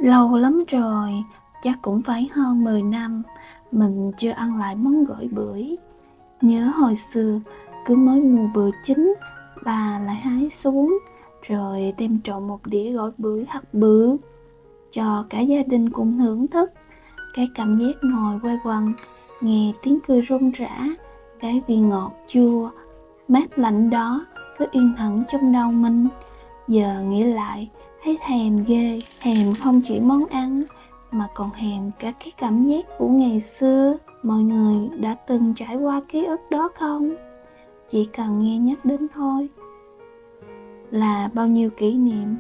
Lâu lắm rồi, chắc cũng phải hơn 10 năm, mình chưa ăn lại món gỏi bưởi. Nhớ hồi xưa, cứ mới mùa bưởi chín, bà lại hái xuống, rồi đem trộn một đĩa gỏi bưởi thật bự, cho cả gia đình cùng thưởng thức. Cái cảm giác ngồi quây quần, nghe tiếng cười rôm rả, cái vị ngọt chua, mát lạnh đó cứ yên ẩn trong đầu mình. Giờ nghĩ lại, thấy thèm ghê, thèm không chỉ món ăn, mà còn thèm cả cái cảm giác của ngày xưa. Mọi người đã từng trải qua ký ức đó không? Chỉ cần nghe nhắc đến thôi là bao nhiêu kỷ niệm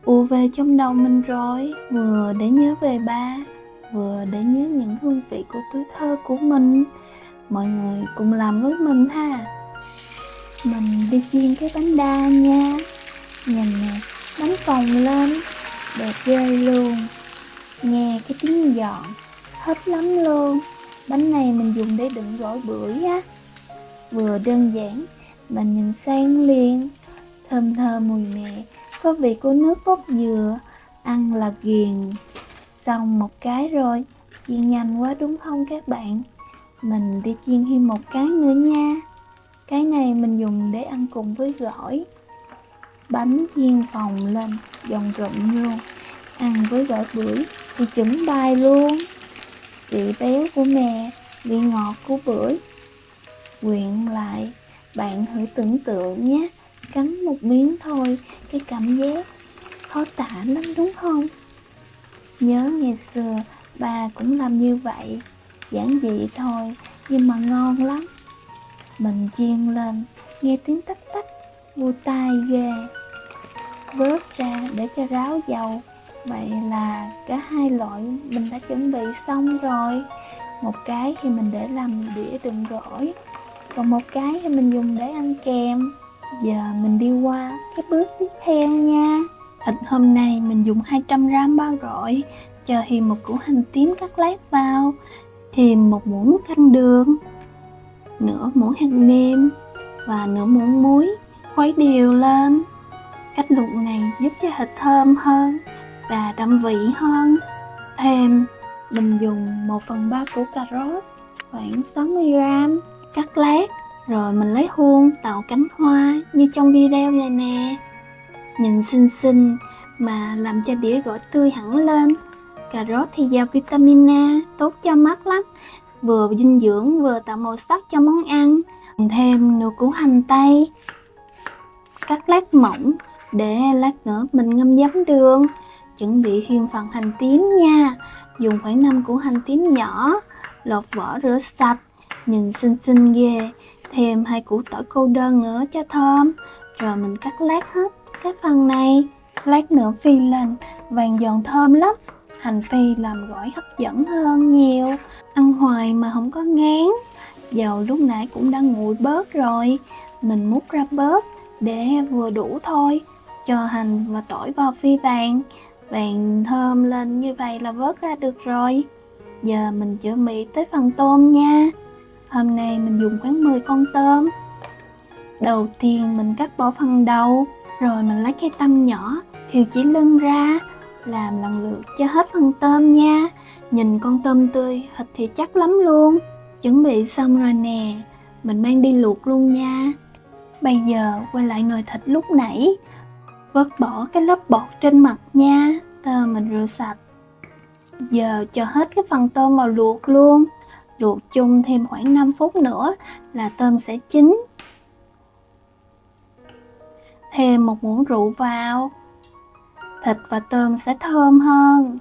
ùa về trong đầu mình rồi. Vừa để nhớ về ba, vừa để nhớ những hương vị của tuổi thơ của mình. Mọi người cùng làm với mình ha. Mình đi chiên cái bánh đa nha. Nhìn nè, bánh phồng lên, đẹp ghê luôn. Nghe cái tiếng giòn, thích lắm luôn. Bánh này mình dùng để đựng gỏi bưởi á. Vừa đơn giản, mà nhìn sang liền. Thơm thơm mùi mẹ, có vị của nước cốt dừa, ăn là ghiền. Xong một cái rồi, chiên nhanh quá đúng không các bạn? Mình đi chiên thêm một cái nữa nha. Cái này mình dùng để ăn cùng với gỏi. Bánh chiên phồng lên, giòn rụm luôn. Ăn với gỏi bưởi thì chuẩn bài luôn. Vị béo của mè, vị ngọt của bưởi quyện lại. Bạn thử tưởng tượng nhé. Cắn một miếng thôi, cái cảm giác khó tả lắm đúng không? Nhớ ngày xưa, bà cũng làm như vậy. Giản dị thôi, nhưng mà ngon lắm. Mình chiên lên, nghe tiếng tách tách, vui tai ghê. Vớt ra để cho ráo dầu. Vậy là cả hai loại mình đã chuẩn bị xong rồi. Một cái thì mình để làm đĩa đựng gỏi, còn một cái thì mình dùng để ăn kèm. Giờ mình đi qua cái bước tiếp theo nha. Thịt hôm nay mình dùng 200g bao gỏi, cho thêm một củ hành tím cắt lát vào, thêm một muỗng nước canh đường, nửa muỗng hạt nêm và nửa muỗng muối. Khuấy đều lên. Cách luộc này giúp cho thịt thơm hơn và đậm vị hơn. Thêm mình dùng 1/3 củ cà rốt, khoảng 60g, cắt lát, rồi mình lấy khuôn tạo cánh hoa như trong video này nè. Nhìn xinh xinh mà làm cho đĩa gỏi tươi hẳn lên. Cà rốt thì giàu vitamin A, tốt cho mắt lắm, vừa dinh dưỡng vừa tạo màu sắc cho món ăn. Thêm nửa củ hành tây, cắt lát mỏng để lát nữa mình ngâm giấm đường. Chuẩn bị thêm phần hành tím nha. Dùng khoảng 5 củ hành tím nhỏ, lột vỏ rửa sạch, nhìn xinh xinh ghê. Thêm 2 củ tỏi cô đơn nữa cho thơm. Rồi mình cắt lát hết cái phần này. Lát nữa phi lên, vàng giòn thơm lắm. Hành phi làm gỏi hấp dẫn hơn nhiều, ăn hoài mà không có ngán. Dầu lúc nãy cũng đã nguội bớt rồi, mình múc ra bớt để vừa đủ thôi. Cho hành và tỏi vào phi vàng, vàng thơm lên như vậy là vớt ra được rồi. Giờ mình chuẩn bị tới phần tôm nha. Hôm nay mình dùng khoảng 10 con tôm. Đầu tiên mình cắt bỏ phần đầu, rồi mình lấy cây tăm nhỏ thìu chỉ lưng ra, làm lần lượt cho hết phần tôm nha. Nhìn con tôm tươi, thịt thì chắc lắm luôn. Chuẩn bị xong rồi nè, mình mang đi luộc luôn nha. Bây giờ quay lại nồi thịt lúc nãy, vớt bỏ cái lớp bọt trên mặt nha. Tôm mình rửa sạch. Giờ cho hết cái phần tôm vào luộc luôn. Luộc chung thêm khoảng 5 phút nữa là tôm sẽ chín. Thêm một muỗng rượu vào, thịt và tôm sẽ thơm hơn.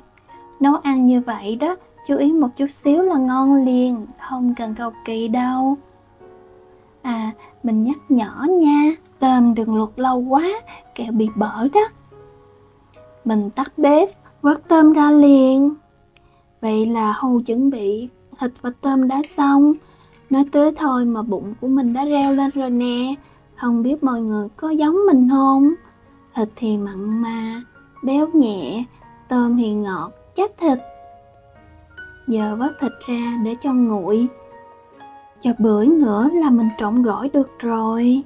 Nấu ăn như vậy đó, chú ý một chút xíu là ngon liền, không cần cầu kỳ đâu. Mình nhắc nhỏ nha, tôm đừng luộc lâu quá, kẻo bị bở đó. Mình tắt bếp, vớt tôm ra liền. Vậy là khâu chuẩn bị thịt và tôm đã xong. Nói tới thôi mà bụng của mình đã reo lên rồi nè. Không biết mọi người có giống mình không? Thịt thì mặn mà, béo nhẹ, tôm thì ngọt, chát thịt. Giờ vớt thịt ra để cho nguội. Chờ bữa nữa là mình trộn gỏi được rồi.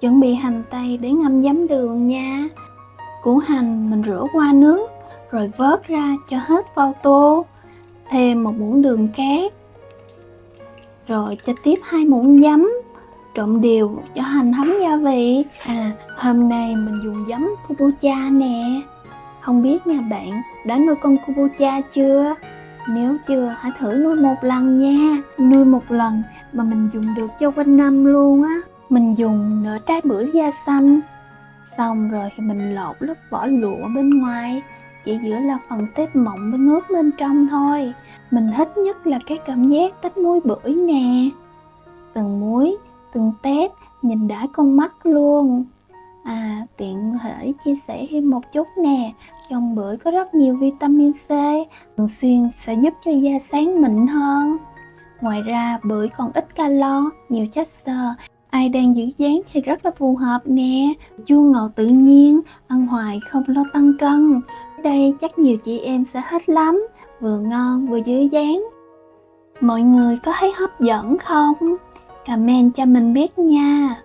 Chuẩn bị hành tây để ngâm giấm đường nha. Củ hành mình rửa qua nước rồi vớt ra cho hết vào tô. Thêm 1 muỗng đường cát, rồi cho tiếp 2 muỗng giấm, trộn đều cho hành thấm gia vị. Hôm nay mình dùng giấm kombucha nè. Không biết nha bạn đã nuôi con kombucha chưa? Nếu chưa hãy thử nuôi 1 lần nha. Nuôi 1 lần mà mình dùng được cho quanh năm luôn á. Mình dùng nửa trái bưởi da xanh, xong rồi thì mình lột lớp vỏ lụa bên ngoài, chỉ giữ là phần tép mọng với nước bên trong thôi. Mình thích nhất là cái cảm giác tách muối bưởi nè. Từng muối, từng tép nhìn đã con mắt luôn. Tiện thể chia sẻ thêm một chút nè, trong bưởi có rất nhiều vitamin C, thường xuyên sẽ giúp cho da sáng mịn hơn. Ngoài ra bưởi còn ít calo, nhiều chất xơ. Ai đang giữ dáng thì rất là phù hợp nè. Chua ngọt tự nhiên, ăn hoài không lo tăng cân. Đây chắc nhiều chị em sẽ thích lắm, vừa ngon vừa giữ dáng. Mọi người có thấy hấp dẫn không? Comment cho mình biết nha.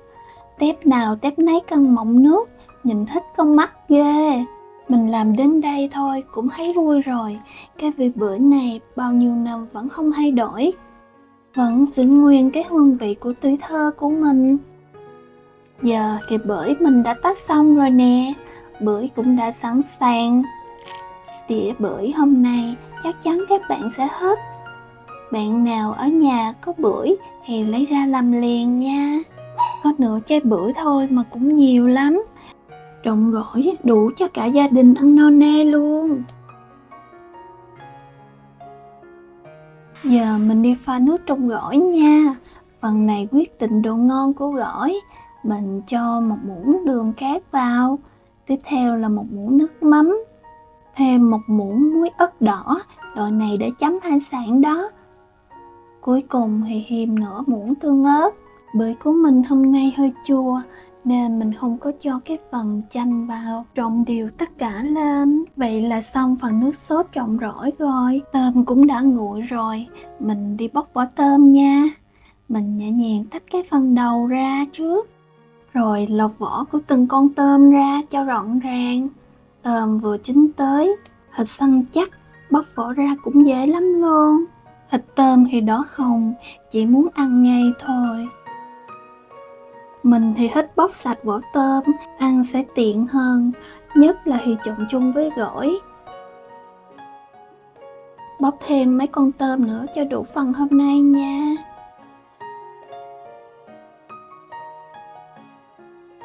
Tép nào tép nấy cân mọng nước, nhìn thích con mắt ghê. Mình làm đến đây thôi cũng thấy vui rồi. Cái vị bưởi này bao nhiêu năm vẫn không thay đổi, vẫn giữ nguyên cái hương vị của tuổi thơ của mình. Giờ thì bưởi mình đã tách xong rồi nè, bưởi cũng đã sẵn sàng. Đĩa bưởi hôm nay chắc chắn các bạn sẽ thích. Bạn nào ở nhà có bưởi thì lấy ra làm liền nha. Có nửa trái bưởi thôi mà cũng nhiều lắm. Trộn gỏi đủ cho cả gia đình ăn no nê luôn. Giờ mình đi pha nước trong gỏi nha. Phần này quyết định độ ngon của gỏi. Mình cho 1 muỗng đường cát vào. Tiếp theo là 1 muỗng nước mắm. Thêm 1 muỗng muối ớt đỏ, loại này để chấm hải sản đó. Cuối cùng thì thêm nửa muỗng tương ớt. Bưởi của mình hôm nay hơi chua nên mình không có cho cái phần chanh vào. Trộn đều tất cả lên. Vậy là xong phần nước sốt trộn gỏi rồi. Tôm cũng đã nguội rồi. Mình đi bóc vỏ tôm nha. Mình nhẹ nhàng tách cái phần đầu ra trước, rồi lột vỏ của từng con tôm ra cho gọn gàng. Tôm vừa chín tới, thịt săn chắc, bóc vỏ ra cũng dễ lắm luôn. Thịt tôm thì đỏ hồng, chỉ muốn ăn ngay thôi. Mình thì thích bóc sạch vỏ tôm, ăn sẽ tiện hơn, nhất là khi trộn chung với gỏi. Bóc thêm mấy con tôm nữa cho đủ phần hôm nay nha.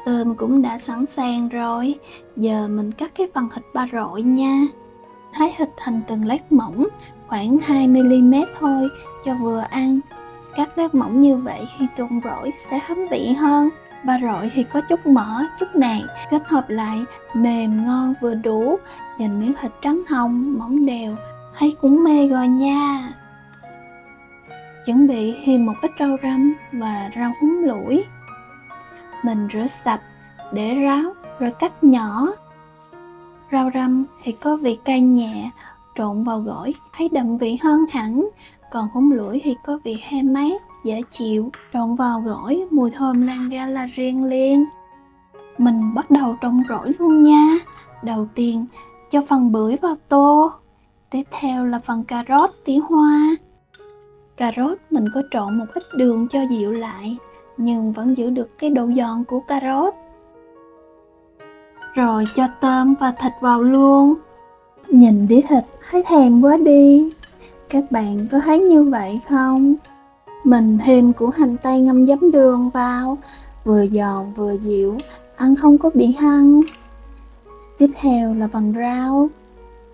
Tôm cũng đã sẵn sàng rồi, giờ mình cắt cái phần thịt ba rọi nha. Thái thịt thành từng lát mỏng, khoảng 2mm thôi cho vừa ăn. Cắt lát mỏng như vậy khi trộn gỏi sẽ thấm vị hơn. Ba rọi thì có chút mỡ, chút nạc, kết hợp lại mềm ngon vừa đủ. Nhìn miếng thịt trắng hồng, mỏng đều, thấy cũng mê rồi nha. Chuẩn bị thêm một ít rau răm và rau húng lủi. Mình rửa sạch, để ráo rồi cắt nhỏ. Rau răm thì có vị cay nhẹ, trộn vào gỏi thấy đậm vị hơn hẳn. Còn húng lủi thì có vị hơi mát, dễ chịu. Trộn vào gỏi mùi thơm lan ra là riêng liền. Mình bắt đầu trộn gỏi luôn nha. Đầu tiên cho phần bưởi vào tô. Tiếp theo là phần cà rốt, tía hoa. Cà rốt mình có trộn một ít đường cho dịu lại, nhưng vẫn giữ được cái độ giòn của cà rốt. Rồi cho tôm và thịt vào luôn. Nhìn đĩa thịt thấy thèm quá đi. Các bạn có thấy như vậy không? Mình thêm củ hành tây ngâm giấm đường vào, vừa giòn vừa dịu, ăn không có bị hăng. Tiếp theo là phần rau.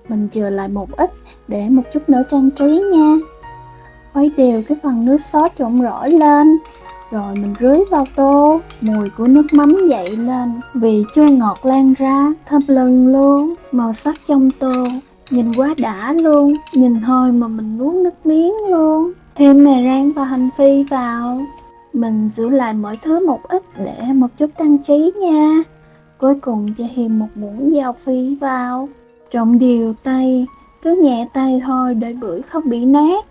Mình chừa lại một ít để một chút nữa trang trí nha. Khuấy đều cái phần nước sốt trộn gỏi lên, rồi mình rưới vào tô. Mùi của nước mắm dậy lên, vị chua ngọt lan ra, thơm lừng luôn. Màu sắc trong tô nhìn quá đã luôn, nhìn thôi mà mình nuốt nước miếng luôn. Thêm mè rang và hành phi vào. Mình giữ lại mọi thứ một ít để một chút trang trí nha. Cuối cùng cho thêm 1 muỗng dao phi vào. Trộn đều tay, cứ nhẹ tay thôi để bưởi không bị nát.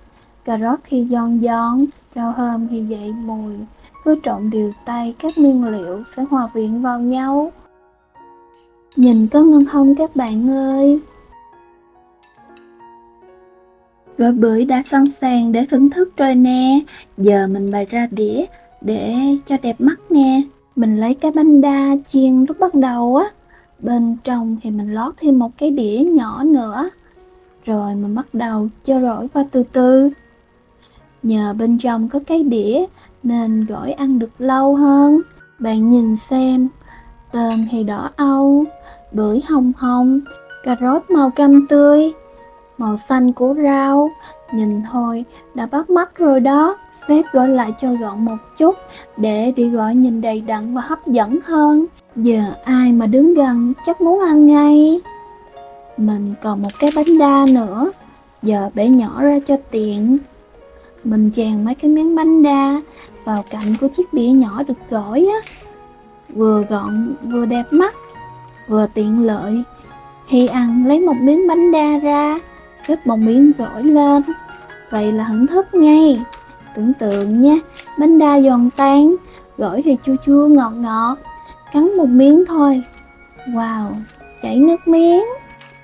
Cà rốt thì giòn giòn, rau thơm thì dậy mùi, cứ trộn đều tay các nguyên liệu sẽ hòa quyện vào nhau. Nhìn có ngon không các bạn ơi? Gỏi bưởi đã sẵn sàng để thưởng thức rồi nè. Giờ mình bày ra đĩa để cho đẹp mắt nè. Mình lấy cái bánh đa chiên lúc bắt đầu á. Bên trong thì mình lót thêm một cái đĩa nhỏ nữa. Rồi mình bắt đầu cho gỏi vào từ từ. Nhờ bên trong có cái đĩa nên gỏi ăn được lâu hơn. Bạn nhìn xem, tôm thì đỏ au, bưởi hồng hồng, cà rốt màu cam tươi, màu xanh của rau, nhìn thôi đã bắt mắt rồi đó. Xếp gỏi lại cho gọn một chút để đĩa gỏi nhìn đầy đặn và hấp dẫn hơn. Giờ ai mà đứng gần chắc muốn ăn ngay. Mình còn một cái bánh đa nữa, giờ bẻ nhỏ ra cho tiện. Mình chèn mấy cái miếng bánh đa vào cạnh của chiếc đĩa nhỏ được gỏi á. Vừa gọn vừa đẹp mắt, vừa tiện lợi. Khi ăn lấy một miếng bánh đa ra, gấp một miếng gỏi lên. Vậy là thưởng thức ngay. Tưởng tượng nha, bánh đa giòn tan, gỏi thì chua chua ngọt ngọt. Cắn một miếng thôi, wow, chảy nước miếng.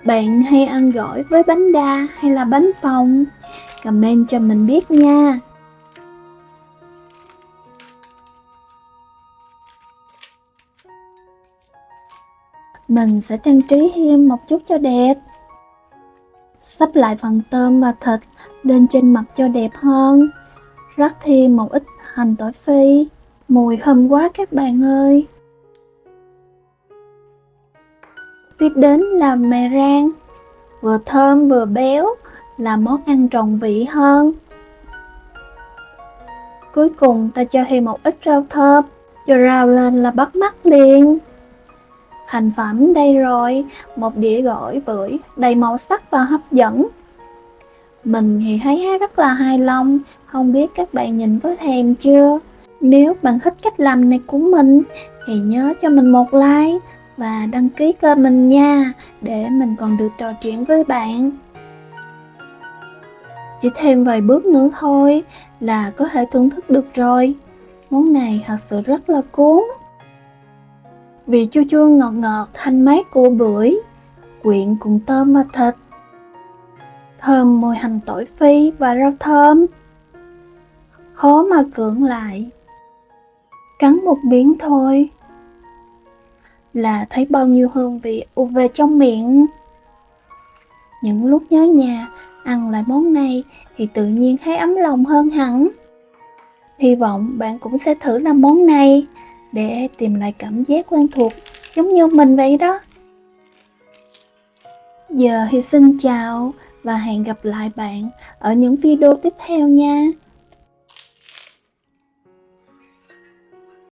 Bạn hay ăn gỏi với bánh đa hay là bánh phồng? Comment cho mình biết nha. Mình sẽ trang trí thêm một chút cho đẹp. Sắp lại phần tôm và thịt lên trên mặt cho đẹp hơn. Rắc thêm một ít hành tỏi phi. Mùi thơm quá các bạn ơi. Tiếp đến là mè rang. Vừa thơm vừa béo, làm món ăn tròn vị hơn. Cuối cùng ta cho thêm một ít rau thơm, cho rau lên là bắt mắt liền. Thành phẩm đây rồi, một đĩa gỏi bưởi đầy màu sắc và hấp dẫn. Mình thì thấy rất là hài lòng, không biết các bạn nhìn có thèm chưa? Nếu bạn thích cách làm này của mình thì nhớ cho mình một like và đăng ký kênh mình nha, để mình còn được trò chuyện với bạn. Chỉ thêm vài bước nữa thôi là có thể thưởng thức được rồi. Món này thật sự rất là cuốn. Vị chua chua ngọt ngọt thanh mát của bưởi quyện cùng tôm và thịt, thơm mùi hành tỏi phi và rau thơm, khó mà cưỡng lại. Cắn một miếng thôi là thấy bao nhiêu hương vị ùa về trong miệng. Những lúc nhớ nhà, ăn lại món này thì tự nhiên thấy ấm lòng hơn hẳn. Hy vọng bạn cũng sẽ thử làm món này để tìm lại cảm giác quen thuộc giống như mình vậy đó. Giờ thì xin chào và hẹn gặp lại bạn ở những video tiếp theo nha.